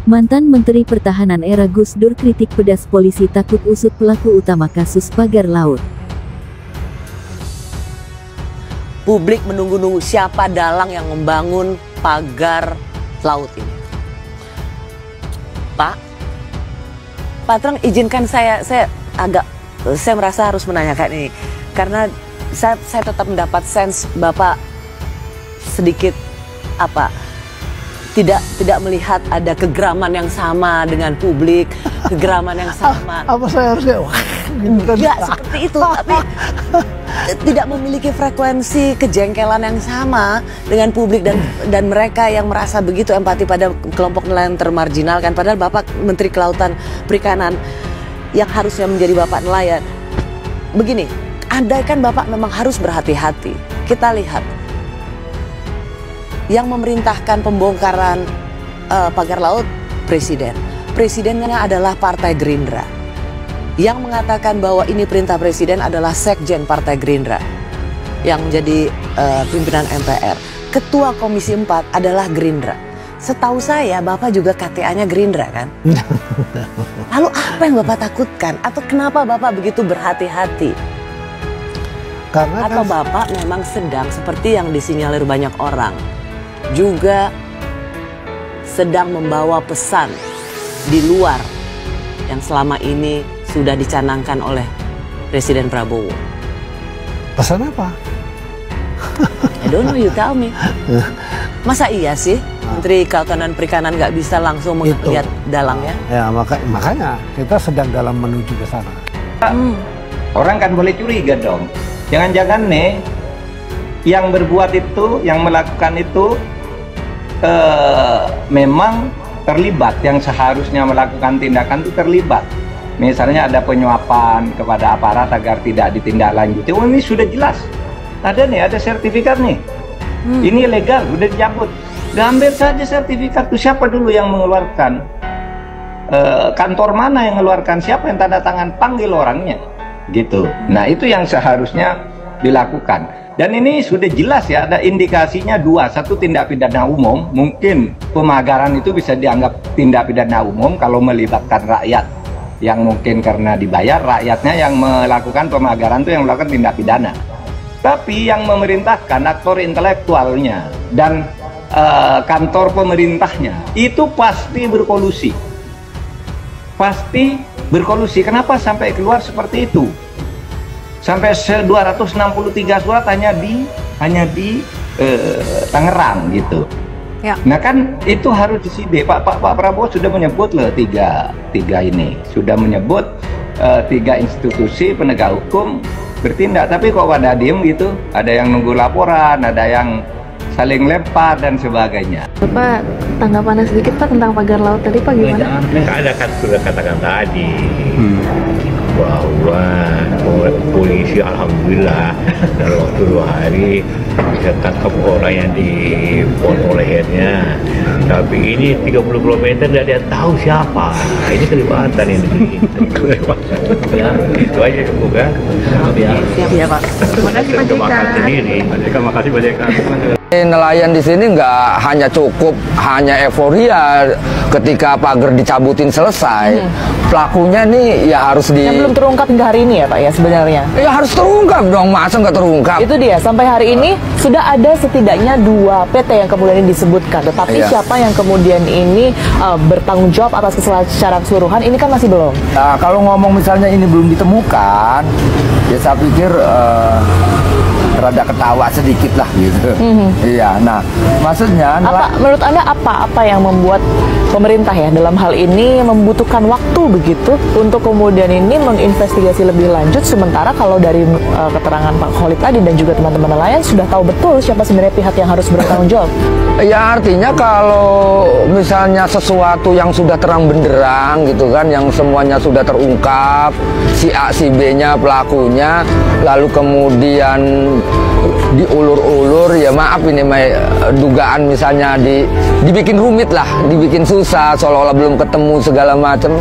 Mantan Menteri Pertahanan era Gus Dur kritik pedas polisi takut usut pelaku utama kasus pagar laut. Publik menunggu-nunggu siapa dalang yang membangun pagar laut ini. Pak Trang, izinkan saya merasa harus menanyakan ini karena saya tetap mendapat sense Bapak sedikit tidak melihat ada kegeraman yang sama dengan publik, kegeraman yang sama. Apa saya harusnya? Enggak seperti itu, tapi tidak memiliki frekuensi kejengkelan yang sama dengan publik dan mereka yang merasa begitu empati pada kelompok nelayan termarginalkan. Padahal Bapak Menteri Kelautan Perikanan yang harusnya menjadi Bapak nelayan. Begini, andaikan Bapak memang harus berhati-hati. Kita lihat yang memerintahkan pembongkaran pagar laut presiden. Presidennya adalah Partai Gerindra. Yang mengatakan bahwa ini perintah presiden adalah Sekjen Partai Gerindra yang menjadi pimpinan MPR. Ketua Komisi 4 adalah Gerindra. Setahu saya Bapak juga KTA-nya Gerindra kan? Lalu apa yang Bapak takutkan? Atau kenapa Bapak begitu berhati-hati? Atau Bapak memang sedang seperti yang disinyalir banyak orang, juga sedang membawa pesan di luar yang selama ini sudah dicanangkan oleh Presiden Prabowo. Pesan apa? I don't know, you tell me. Masa iya sih Menteri Kelautan dan Perikanan nggak bisa langsung melihat dalangnya? Ya makanya kita sedang dalam menuju ke sana. Orang kan boleh curiga dong. Jangan-jangan nih yang berbuat itu, yang melakukan itu memang terlibat, yang seharusnya melakukan tindakan itu terlibat. Misalnya ada penyuapan kepada aparat agar tidak ditindaklanjuti. Oh, ini sudah jelas. Ada nih, ada sertifikat nih. Ini legal, udah dicabut. Ambil saja sertifikat itu. Siapa dulu yang mengeluarkan? Kantor mana yang mengeluarkan? Siapa yang tanda tangan? Panggil orangnya. Gitu. Nah, itu yang seharusnya dilakukan. Dan ini sudah jelas ya, ada indikasinya dua. Satu, tindak pidana umum. Mungkin pemagaran itu bisa dianggap tindak pidana umum kalau melibatkan rakyat. Yang mungkin karena dibayar, rakyatnya yang melakukan pemagaran itu yang melakukan tindak pidana. Tapi yang memerintahkan, aktor intelektualnya dan kantor pemerintahnya itu pasti berkolusi. Pasti berkolusi. Kenapa sampai keluar seperti itu? Sampai 263 surat hanya di Tangerang gitu. Ya. Nah kan itu harus disidik. Pak Prabowo sudah menyebut loh tiga ini, sudah menyebut tiga institusi penegak hukum bertindak. Tapi kok pada diem gitu? Ada yang nunggu laporan, ada yang saling lempar dan sebagainya. Bapak tanggapannya sedikit Pak tentang pagar laut tadi Pak gimana? Ada kan sudah katakan tadi bahwa polisi alhamdulillah dalam waktu 2 hari bisa tangkap orang yang dipotong lehernya. Tapi ini 30 km tidak ada yang tahu siapa. Ini kelibatan ini. Ya, itu aja cukup ya. Siap ya Pak. Terima kasih Pak JK. Terima kasih Pak JK. Nelayan di sini nggak hanya cukup hanya euforia ketika pagar dicabutin selesai. Pelakunya nih ya harus yang belum terungkap hingga hari ini ya Pak ya sebenarnya. Ya harus terungkap dong, masa nggak terungkap? Itu dia, sampai hari ini sudah ada setidaknya 2 PT yang kemudian disebutkan. Tetapi siapa yang kemudian ini bertanggung jawab atas kesalahan secara keseluruhan ini kan masih belum. Nah, kalau ngomong misalnya ini belum ditemukan, ya saya pikir rada ketawa sedikit lah gitu. Iya, nah maksudnya menurut Anda apa yang membuat pemerintah ya dalam hal ini membutuhkan waktu begitu untuk kemudian ini menginvestigasi lebih lanjut, sementara kalau dari keterangan Pak Khalid tadi dan juga teman-teman nelayan sudah tahu betul siapa sebenarnya pihak yang harus bertanggung jawab. Ya artinya kalau misalnya sesuatu yang sudah terang benderang gitu kan, yang semuanya sudah terungkap, si A si B-nya pelakunya, lalu kemudian diulur-ulur, ya maaf ini dugaan misalnya dibikin rumit lah, dibikin susah, seolah-olah belum ketemu segala macam.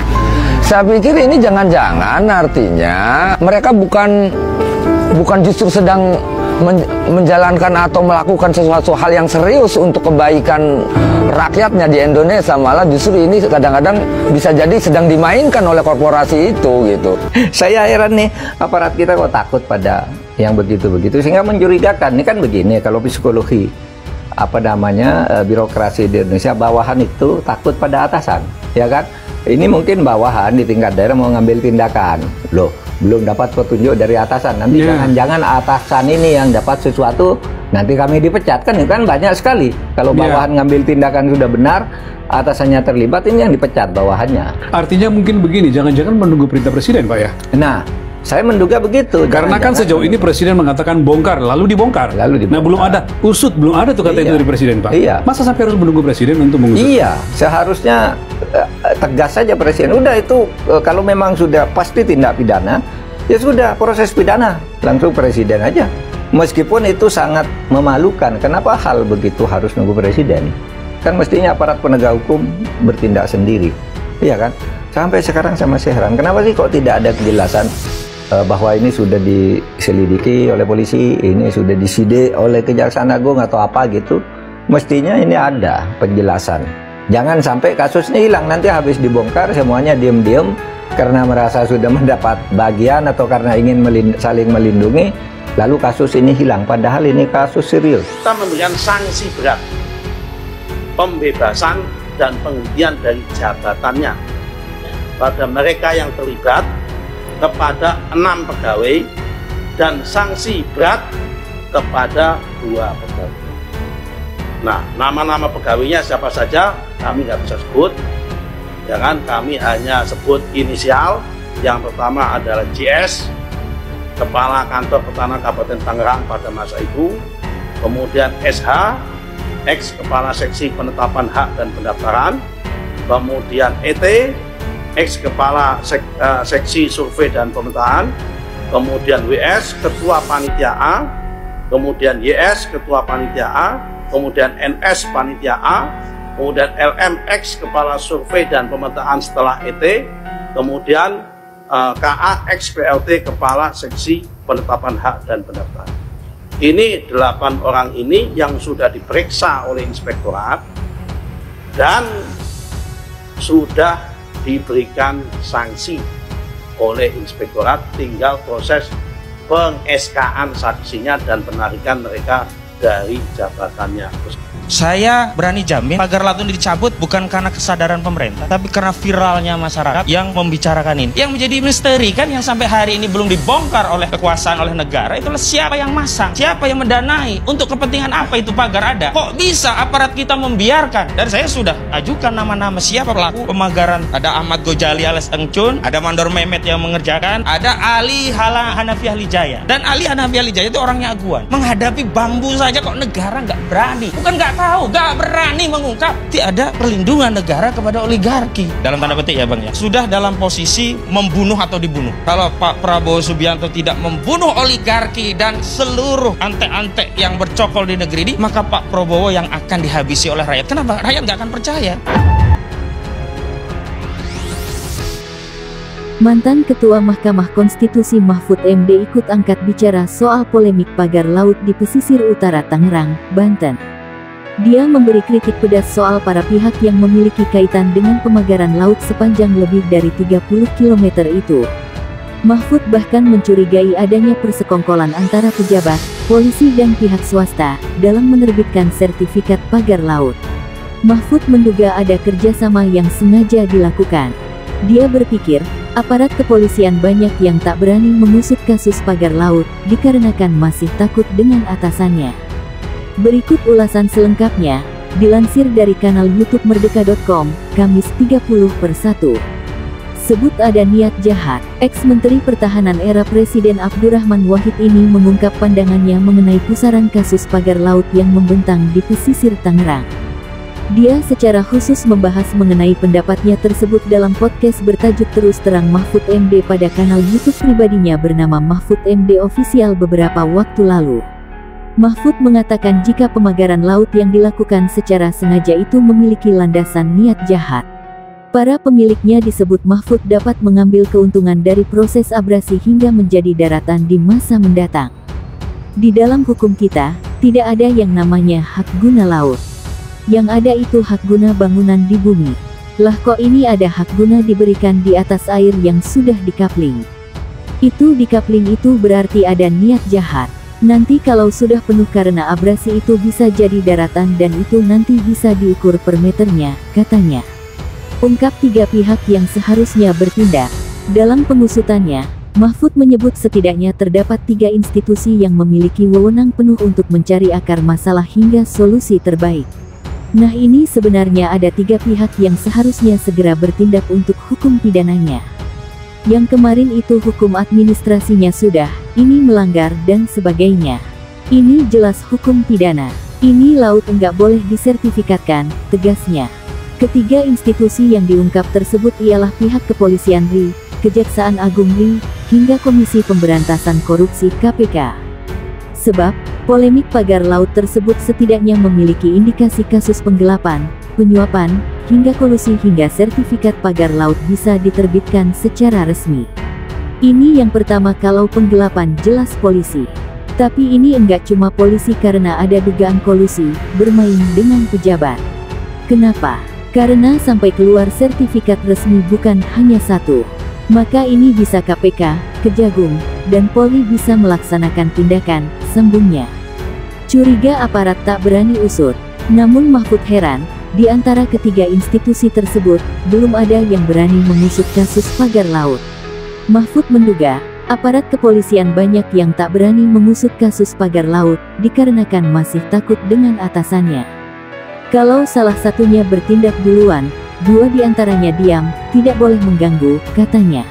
Saya pikir ini jangan-jangan artinya mereka bukan justru sedang menjalankan atau melakukan sesuatu hal yang serius untuk kebaikan rakyatnya di Indonesia, malah justru ini kadang-kadang bisa jadi sedang dimainkan oleh korporasi itu gitu. Saya heran nih, aparat kita kok takut pada yang begitu-begitu, sehingga mencurigakan. Ini kan begini, kalau psikologi birokrasi di Indonesia, bawahan itu takut pada atasan, ya kan? Ini mungkin bawahan di tingkat daerah mau ngambil tindakan, loh belum dapat petunjuk dari atasan, nanti jangan-jangan atasan ini yang dapat sesuatu, nanti kami dipecat, kan banyak sekali. Kalau bawahan ngambil tindakan sudah benar, atasannya terlibat, ini yang dipecat bawahannya. Artinya mungkin begini, jangan-jangan menunggu perintah presiden, Pak ya? Nah, saya menduga begitu. Karena kan sejauh ini presiden mengatakan bongkar, lalu dibongkar. Nah, belum ada usut, belum ada tuh kata itu dari presiden, Pak. Iya. Masa sampai harus menunggu presiden untuk mengusut? Iya, seharusnya tegas saja presiden. Udah itu kalau memang sudah pasti tindak pidana, ya sudah proses pidana langsung presiden aja. Meskipun itu sangat memalukan. Kenapa hal begitu harus nunggu presiden? Kan mestinya aparat penegak hukum bertindak sendiri, iya kan? Sampai sekarang saya masih heran, kenapa sih kok tidak ada kejelasan bahwa ini sudah diselidiki oleh polisi, ini sudah disidik oleh Kejaksaan Agung atau apa gitu. Mestinya ini ada penjelasan. Jangan sampai kasusnya hilang, nanti habis dibongkar semuanya diem-diem karena merasa sudah mendapat bagian atau karena ingin saling melindungi, lalu kasus ini hilang, padahal ini kasus serius. Kita memberikan sanksi berat, pembebasan dan penghentian dari jabatannya pada mereka yang terlibat, kepada 6 pegawai, dan sanksi berat kepada 2 pegawai. Nah, nama-nama pegawainya siapa saja kami nggak bisa sebut, jangan, kami hanya sebut inisial. Yang pertama adalah JS, Kepala Kantor Pertahanan Kabupaten Tangerang pada masa itu. Kemudian SH, ex Kepala Seksi Penetapan Hak dan Pendaftaran. Kemudian ET, ex Kepala Seksi Survei dan Pemetaan. Kemudian WS, Ketua Panitia A. Kemudian YS, Ketua Panitia A. Kemudian NS, Panitia A. Kemudian LMX, Kepala Survei dan Pemetaan setelah ET. Kemudian KA, ex PLT, Kepala Seksi Penetapan Hak dan Pendaftaran. Ini 8 orang ini yang sudah diperiksa oleh inspektorat dan sudah diberikan sanksi oleh inspektorat, tinggal proses peng-SK-an saksinya dan penarikan mereka dari jabatannya. Saya berani jamin pagar laut ini dicabut bukan karena kesadaran pemerintah, tapi karena viralnya masyarakat yang membicarakan ini. Yang menjadi misteri kan, yang sampai hari ini belum dibongkar oleh kekuasaan, oleh negara, itulah siapa yang masang, siapa yang mendanai, untuk kepentingan apa itu pagar ada. Kok bisa aparat kita membiarkan? Dan saya sudah ajukan nama-nama siapa pelaku pemagaran. Ada Ahmad Gojali alias Engcun, ada Mandor Mehmet yang mengerjakan, ada Ali Hanafi Ahli Jaya. Dan Ali Hanafi Ahli Jaya itu orangnya aguan. Menghadapi bambu saja kok negara nggak berani. Bukan nggak tahu, nggak berani mengungkap. Tidak ada perlindungan negara kepada oligarki, dalam tanda petik ya Bang ya. Sudah dalam posisi membunuh atau dibunuh. Kalau Pak Prabowo Subianto tidak membunuh oligarki dan seluruh antek-antek yang bercokol di negeri ini, maka Pak Prabowo yang akan dihabisi oleh rakyat. Kenapa? Rakyat nggak akan percaya. Mantan Ketua Mahkamah Konstitusi Mahfud MD ikut angkat bicara soal polemik pagar laut di pesisir utara Tangerang, Banten. Dia memberi kritik pedas soal para pihak yang memiliki kaitan dengan pemagaran laut sepanjang lebih dari 30 km itu. Mahfud bahkan mencurigai adanya persekongkolan antara pejabat, polisi dan pihak swasta dalam menerbitkan sertifikat pagar laut. Mahfud menduga ada kerjasama yang sengaja dilakukan. Dia berpikir, aparat kepolisian banyak yang tak berani mengusut kasus pagar laut, dikarenakan masih takut dengan atasannya. Berikut ulasan selengkapnya, dilansir dari kanal YouTube Merdeka.com, Kamis 30/1. Sebut ada niat jahat. Ex-Menteri Pertahanan era Presiden Abdurrahman Wahid ini mengungkap pandangannya mengenai pusaran kasus pagar laut yang membentang di pesisir Tangerang. Dia secara khusus membahas mengenai pendapatnya tersebut dalam podcast bertajuk Terus Terang Mahfud MD pada kanal YouTube pribadinya bernama Mahfud MD Official beberapa waktu lalu. Mahfud mengatakan jika pemagaran laut yang dilakukan secara sengaja itu memiliki landasan niat jahat. Para pemiliknya disebut Mahfud dapat mengambil keuntungan dari proses abrasi hingga menjadi daratan di masa mendatang. Di dalam hukum kita, tidak ada yang namanya hak guna laut. Yang ada itu hak guna bangunan di bumi. Lah kok ini ada hak guna diberikan di atas air yang sudah dikapling. Itu dikapling itu berarti ada niat jahat. Nanti kalau sudah penuh karena abrasi itu bisa jadi daratan dan itu nanti bisa diukur per meternya, katanya. Ungkap 3 pihak yang seharusnya bertindak. Dalam pengusutannya, Mahfud menyebut setidaknya terdapat 3 institusi yang memiliki wewenang penuh untuk mencari akar masalah hingga solusi terbaik. Nah ini sebenarnya ada 3 pihak yang seharusnya segera bertindak untuk hukum pidananya. Yang kemarin itu hukum administrasinya sudah, ini melanggar dan sebagainya. Ini jelas hukum pidana. Ini laut enggak boleh disertifikatkan, tegasnya. Ketiga institusi yang diungkap tersebut ialah pihak kepolisian RI, Kejaksaan Agung RI, hingga Komisi Pemberantasan Korupsi KPK. Sebab, polemik pagar laut tersebut setidaknya memiliki indikasi kasus penggelapan, penyuapan, hingga kolusi hingga sertifikat pagar laut bisa diterbitkan secara resmi. Ini yang pertama. Kalau penggelapan jelas polisi. Tapi ini enggak cuma polisi karena ada dugaan kolusi, bermain dengan pejabat. Kenapa? Karena sampai keluar sertifikat resmi bukan hanya 1. Maka ini bisa KPK, Kejagung, dan Polri bisa melaksanakan tindakan, sambungnya. Curiga aparat tak berani usut. Namun Mahfud heran, di antara ketiga institusi tersebut, belum ada yang berani mengusut kasus pagar laut. Mahfud menduga, aparat kepolisian banyak yang tak berani mengusut kasus pagar laut, dikarenakan masih takut dengan atasannya. Kalau salah satunya bertindak duluan, 2 diantaranya diam, tidak boleh mengganggu, katanya.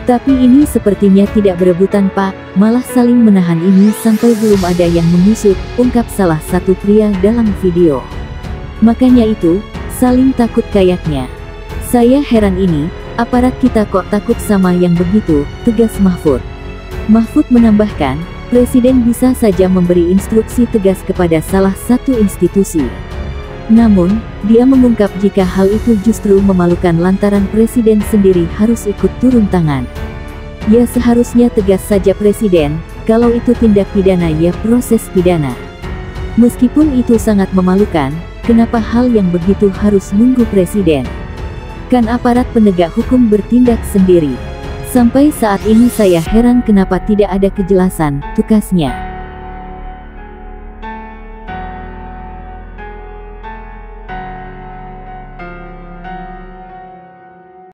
Tapi ini sepertinya tidak berebutan Pak, malah saling menahan ini sampai belum ada yang mengusut, ungkap salah satu pria dalam video. Makanya itu, saling takut kayaknya. Saya heran ini, aparat kita kok takut sama yang begitu, tegas Mahfud. Mahfud menambahkan, Presiden bisa saja memberi instruksi tegas kepada salah satu institusi. Namun, dia mengungkap jika hal itu justru memalukan lantaran Presiden sendiri harus ikut turun tangan. Ya seharusnya tegas saja Presiden, kalau itu tindak pidana ya proses pidana. Meskipun itu sangat memalukan, kenapa hal yang begitu harus nunggu Presiden? Kan aparat penegak hukum bertindak sendiri. Sampai saat ini saya heran kenapa tidak ada kejelasan, tukasnya.